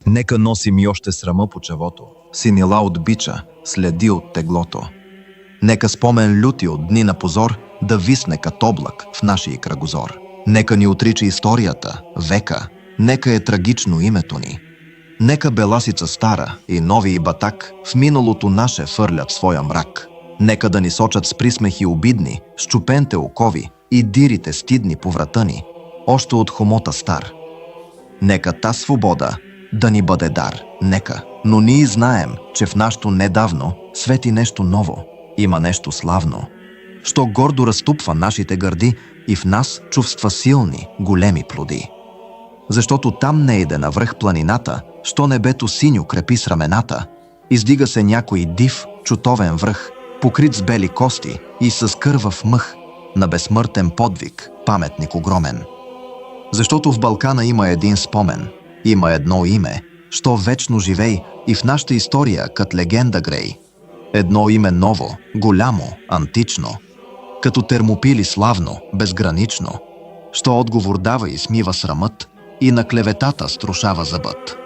Нека носим и още срама по чевото, синила от бича, следи от теглото. Нека спомен люти от дни на позор да висне като облак в нашия кръгозор. Нека ни отрича историята, века, нека е трагично името ни. Нека беласица стара и нови и батак в миналото наше фърлят своя мрак. Нека да ни сочат с присмехи обидни, с чупенте окови и дирите стидни по врата ни, още от хомота стар. Нека та свобода да ни бъде дар, нека. Но ние знаем, че в нашето недавно свети нещо ново, има нещо славно, що гордо разтупва нашите гърди и в нас чувства силни, големи плоди. Защото там не иде навръх планината, що небето синьо крепи с рамената, издига се някой див, чутовен връх, покрит с бели кости и с кървав мъх, на безсмъртен подвиг, паметник огромен. Защото в Балкана има един спомен, има едно име, що вечно живей и в нашата история кът легенда грей. Едно име ново, голямо, антично, като Термопили славно, безгранично, що отговор дава и смива срамът и на клеветата струшава зъбът.